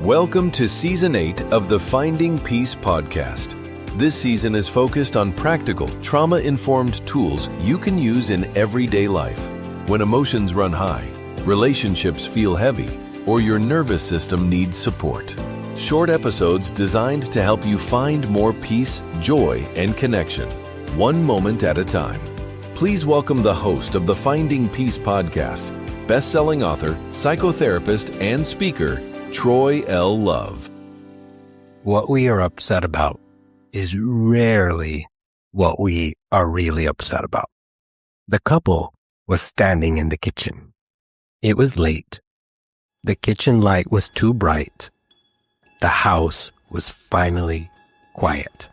Welcome to Season 8 of the Finding Peace podcast. This season is focused on practical, trauma-informed tools you can use in everyday life. When emotions run high, relationships feel heavy, or your nervous system needs support. Short episodes designed to help you find more peace, joy, and connection, one moment at a time. Please welcome the host of the Finding Peace podcast, best-selling author, psychotherapist, and speaker, Troy L. Love. What we are upset about is rarely what we are really upset about. The couple was standing in the kitchen. It was late. The kitchen light was too bright. The house was finally quiet.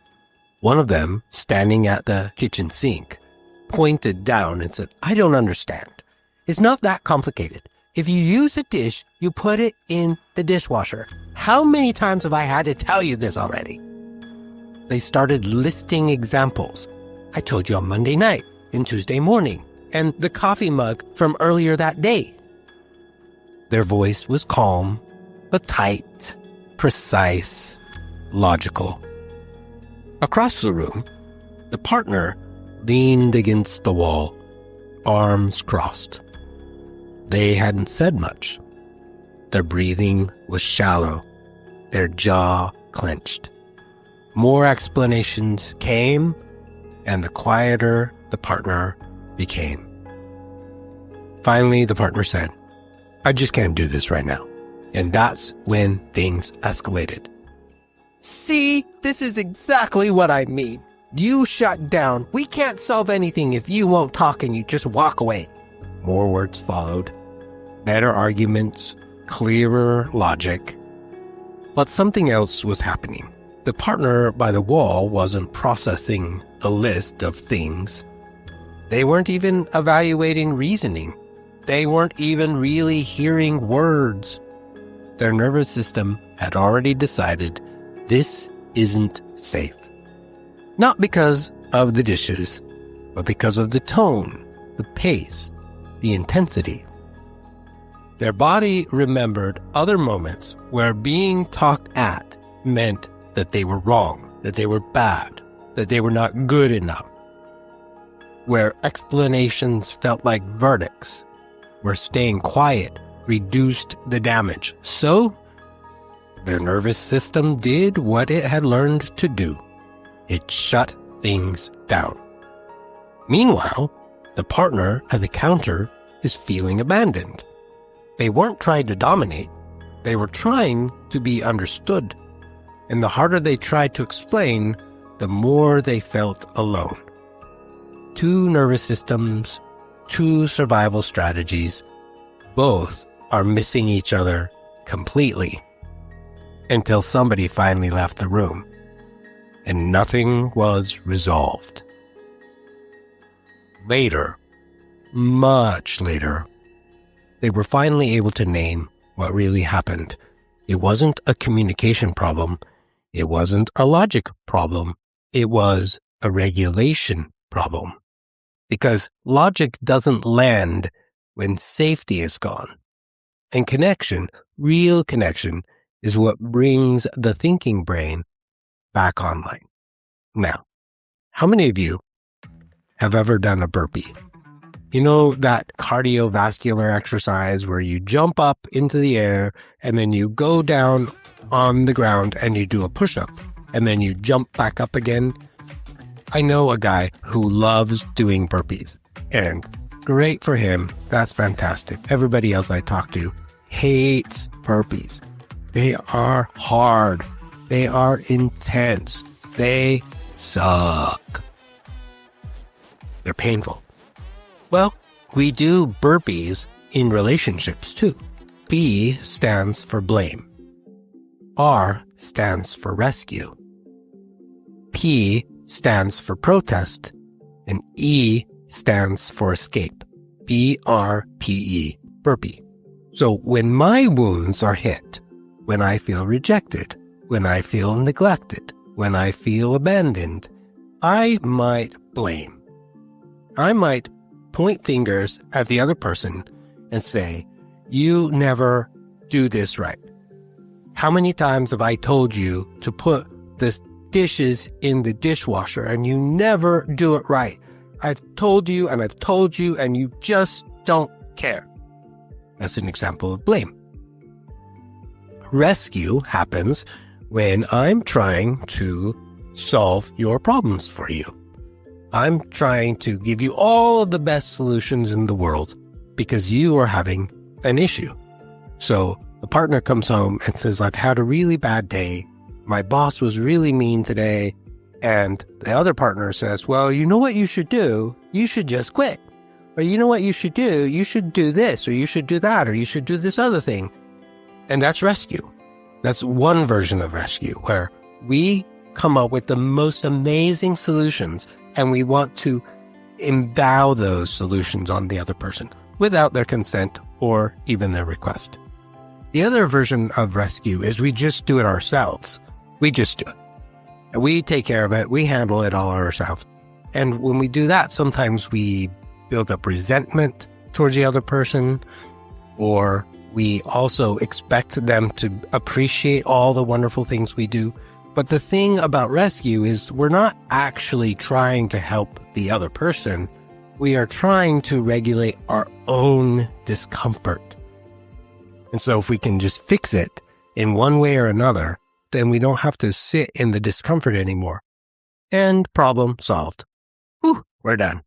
One of them, standing at the kitchen sink, pointed down and said, "I don't understand. It's not that complicated. If you use a dish, you put it in the dishwasher. How many times have I had to tell you this already?" They started listing examples. I told you on Monday night, and Tuesday morning, and the coffee mug from earlier that day. Their voice was calm, but tight, precise, logical. Across the room, the partner leaned against the wall, arms crossed. They hadn't said much. Their breathing was shallow, their jaw clenched. More explanations came, and the quieter the partner became. Finally, the partner said, "I just can't do this right now." And that's when things escalated. "See, this is exactly what I mean. You shut down. We can't solve anything if you won't talk and you just walk away." More words followed. Better arguments, clearer logic. But something else was happening. The partner by the wall wasn't processing the list of things. They weren't even evaluating reasoning. They weren't even really hearing words. Their nervous system had already decided this isn't safe. Not because of the dishes, but because of the tone, the pace, the intensity. Their body remembered other moments where being talked at meant that they were wrong, that they were bad, that they were not good enough. Where explanations felt like verdicts, where staying quiet reduced the damage. So, their nervous system did what it had learned to do. It shut things down. Meanwhile, the partner at the counter is feeling abandoned. They weren't trying to dominate. They were trying to be understood. And the harder they tried to explain, the more they felt alone. Two nervous systems, two survival strategies, both are missing each other completely. Until somebody finally left the room, and nothing was resolved. Later, much later, they were finally able to name what really happened. It wasn't a communication problem. It wasn't a logic problem. It was a regulation problem. Because logic doesn't land when safety is gone. And connection, real connection, is what brings the thinking brain back online. Now, how many of you have ever done a burpee? You know that cardiovascular exercise where you jump up into the air and then you go down on the ground and you do a push-up and then you jump back up again? I know a guy who loves doing burpees, and great for him. That's fantastic. Everybody else I talk to hates burpees. They are hard. They are intense. They suck. They're painful. Well, we do burpees in relationships too. B stands for blame. R stands for rescue. P stands for protest. And E stands for escape. BRPE, burpee. So when my wounds are hit, when I feel rejected, when I feel neglected, when I feel abandoned, I might blame. I might point fingers at the other person and say, "You never do this right. How many times have I told you to put the dishes in the dishwasher and you never do it right? I've told you and I've told you and you just don't care. That's an example of blame. Rescue happens when I'm trying to solve your problems for you. I'm trying to give you all of the best solutions in the world because you are having an issue. So the partner comes home and says, I've had a really bad day. My boss was really mean today. And the other partner says, well, you know what you should do? You should just quit. Or you know what you should do? You should do this, or you should do that, or you should do this other thing. And that's rescue. That's one version of rescue where we come up with the most amazing solutions and we want to endow those solutions on the other person without their consent or even their request. The other version of rescue is we just do it ourselves. We just do it. We take care of it. We handle it all ourselves. And when we do that, sometimes we build up resentment towards the other person, or we also expect them to appreciate all the wonderful things we do. But the thing about rescue is we're not actually trying to help the other person. We are trying to regulate our own discomfort. And so if we can just fix it in one way or another, then we don't have to sit in the discomfort anymore. And problem solved. Whew, we're done.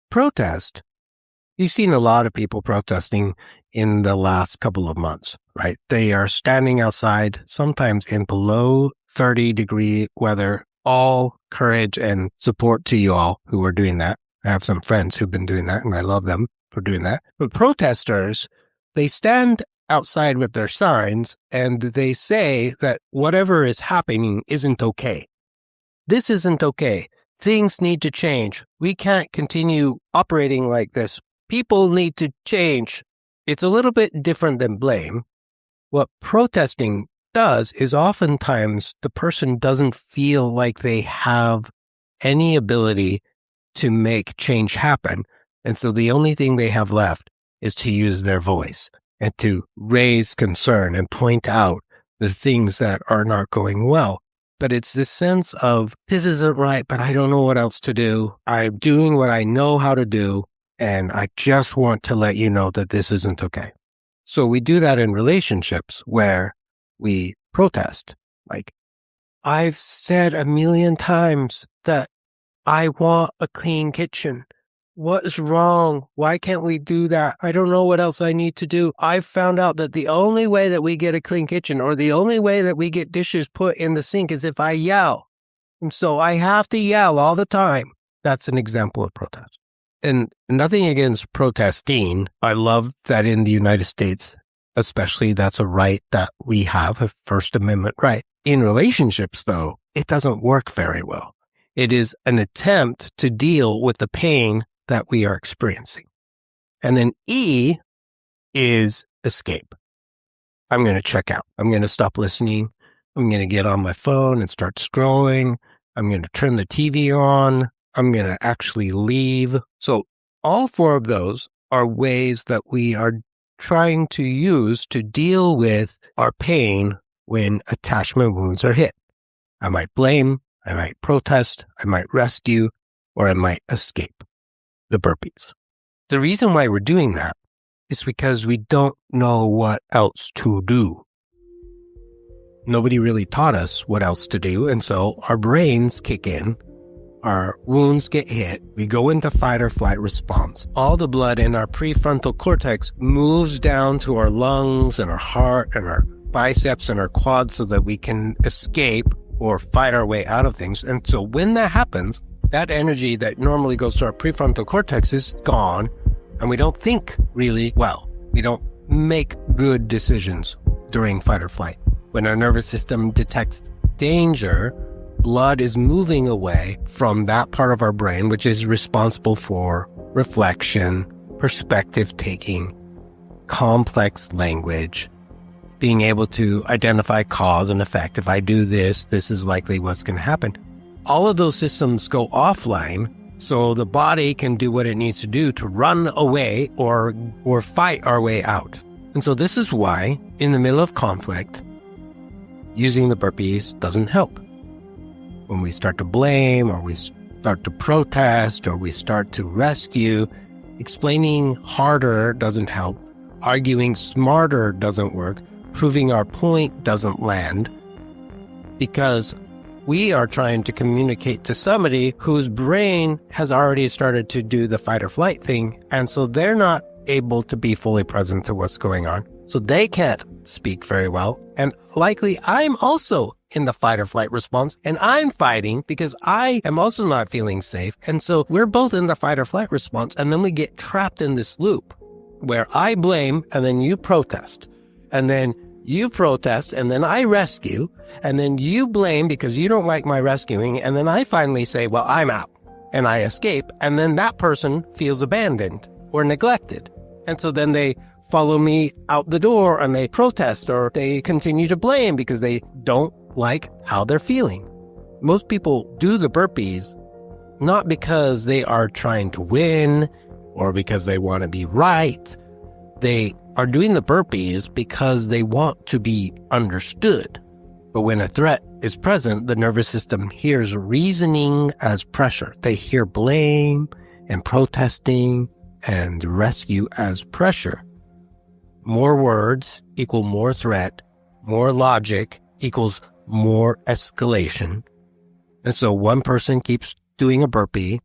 Protest. You've seen a lot of people protesting in the last couple of months, right? They are standing outside, sometimes in below 30-degree weather. All courage and support to you all who are doing that. I have some friends who've been doing that, and I love them for doing that. But protesters, they stand outside with their signs, and they say that whatever is happening isn't okay. This isn't okay. Things need to change. We can't continue operating like this. People need to change. It's a little bit different than blame. What protesting does is oftentimes the person doesn't feel like they have any ability to make change happen. And so the only thing they have left is to use their voice and to raise concern and point out the things that are not going well. But it's this sense of, this isn't right, but I don't know what else to do. I'm doing what I know how to do, and I just want to let you know that this isn't okay. So we do that in relationships where we protest. Like, I've said a million times that I want a clean kitchen. What is wrong? Why can't we do that? I don't know what else I need to do. I've found out that the only way that we get a clean kitchen, or the only way that we get dishes put in the sink, is if I yell. And so I have to yell all the time. That's an example of protest. And nothing against protesting. I love that in the United States, especially, that's a right that we have, a First Amendment right. In relationships, though, it doesn't work very well. It is an attempt to deal with the pain that we are experiencing. And then E is escape. I'm going to check out. I'm going to stop listening. I'm going to get on my phone and start scrolling. I'm going to turn the TV on. I'm going to actually leave. So all four of those are ways that we are trying to use to deal with our pain when attachment wounds are hit. I might blame, I might protest, I might rescue, or I might escape. The BRPEs. The reason why we're doing that is because we don't know what else to do. Nobody really taught us what else to do, and so our brains kick in, our wounds get hit, we go into fight or flight response. All the blood in our prefrontal cortex moves down to our lungs and our heart and our biceps and our quads so that we can escape or fight our way out of things. And so when that happens, that energy that normally goes to our prefrontal cortex is gone, and we don't think really well. We don't make good decisions during fight or flight. When our nervous system detects danger, blood is moving away from that part of our brain, which is responsible for reflection, perspective taking, complex language, being able to identify cause and effect. If I do this, this is likely what's going to happen. All of those systems go offline, so the body can do what it needs to do to run away or fight our way out. And so this is why, in the middle of conflict, using the burpees doesn't help. When we start to blame, or we start to protest, or we start to rescue, explaining harder doesn't help. Arguing smarter doesn't work. Proving our point doesn't land. Because we are trying to communicate to somebody whose brain has already started to do the fight or flight thing, and so they're not able to be fully present to what's going on. So they can't speak very well. And likely I'm also in the fight or flight response, and I'm fighting because I am also not feeling safe. And so we're both in the fight or flight response, and then we get trapped in this loop where I blame and then you protest, and then you protest and then I rescue, and then you blame because you don't like my rescuing, and then I finally say, well, I'm out, and I escape, and then that person feels abandoned or neglected. And so then they follow me out the door and they protest, or they continue to blame because they don't like how they're feeling. Most people do the burpees not because they are trying to win or because they want to be right. They are doing the burpees because they want to be understood. But when a threat is present, the nervous system hears reasoning as pressure. They hear blame and protesting and rescue as pressure. More words equal more threat. More logic equals more escalation. And so one person keeps doing a burpee,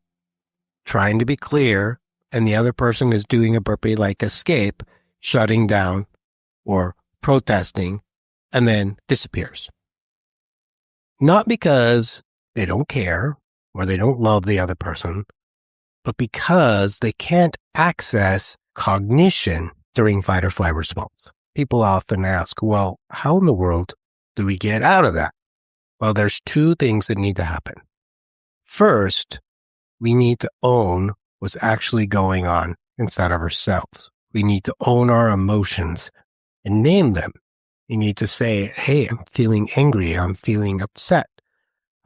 trying to be clear, and the other person is doing a burpee like escape, shutting down or protesting, and then disappears. Not because they don't care or they don't love the other person, but because they can't access cognition during fight or flight response. People often ask, well, how in the world do we get out of that? Well, there's two things that need to happen. First, we need to own what's actually going on inside of ourselves. We need to own our emotions and name them. You need to say, hey, I'm feeling angry. I'm feeling upset.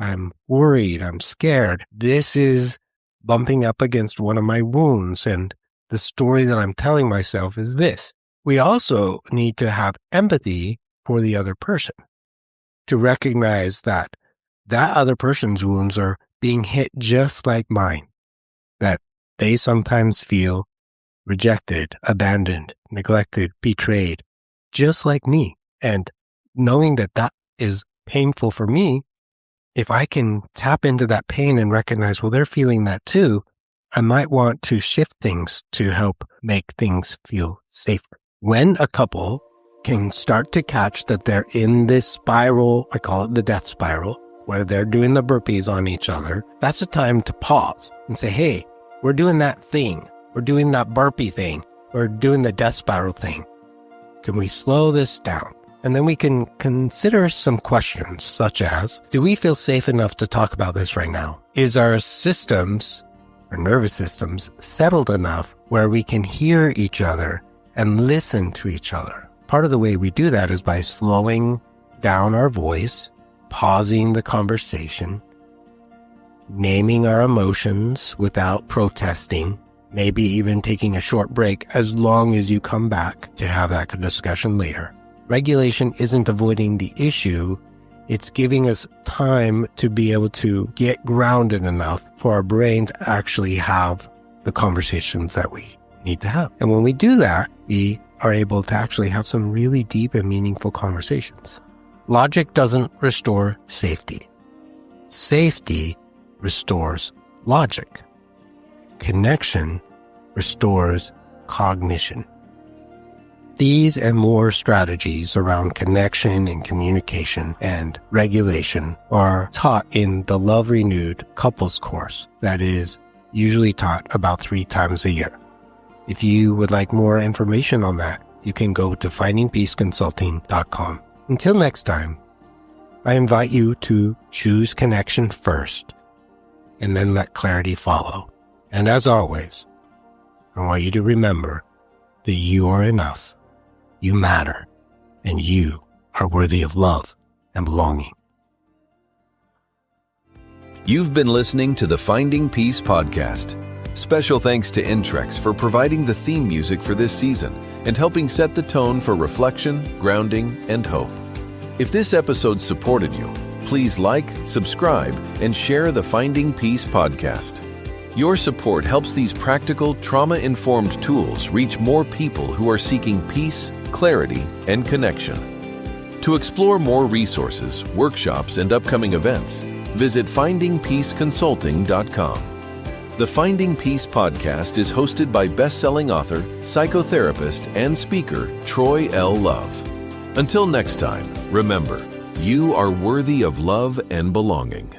I'm worried. I'm scared. This is bumping up against one of my wounds, and the story that I'm telling myself is this. We also need to have empathy for the other person, to recognize that that other person's wounds are being hit just like mine, that they sometimes feel rejected, abandoned, neglected, betrayed, just like me. And knowing that that is painful for me, if I can tap into that pain and recognize, well, they're feeling that too, I might want to shift things to help make things feel safer. When a couple can start to catch that they're in this spiral, I call it the death spiral, where they're doing the burpees on each other, that's a time to pause and say, hey, we're doing that thing. We're doing that burpee thing. We're doing the death spiral thing. Can we slow this down? And then we can consider some questions such as, do we feel safe enough to talk about this right now? Is our systems, our nervous systems, settled enough where we can hear each other and listen to each other? Part of the way we do that is by slowing down our voice, pausing the conversation, naming our emotions without protesting, maybe even taking a short break as long as you come back to have that discussion later. Regulation isn't avoiding the issue. It's giving us time to be able to get grounded enough for our brain to actually have the conversations that we need to have. And when we do that, we are able to actually have some really deep and meaningful conversations. Logic doesn't restore safety. Safety restores logic. Connection restores cognition. These and more strategies around connection and communication and regulation are taught in the Love Renewed couples course that is usually taught about 3 times a year. If you would like more information on that, you can go to findingpeaceconsulting.com. Until next time, I invite you to choose connection first and then let clarity follow. And as always, I want you to remember that you are enough, you matter, and you are worthy of love and belonging. You've been listening to the Finding Peace podcast. Special thanks to Intrex for providing the theme music for this season and helping set the tone for reflection, grounding, and hope. If this episode supported you, please like, subscribe, and share the Finding Peace podcast. Your support helps these practical, trauma-informed tools reach more people who are seeking peace, clarity, and connection. To explore more resources, workshops, and upcoming events, visit findingpeaceconsulting.com. The Finding Peace podcast is hosted by best-selling author, psychotherapist, and speaker Troy L. Love. Until next time, remember, you are worthy of love and belonging.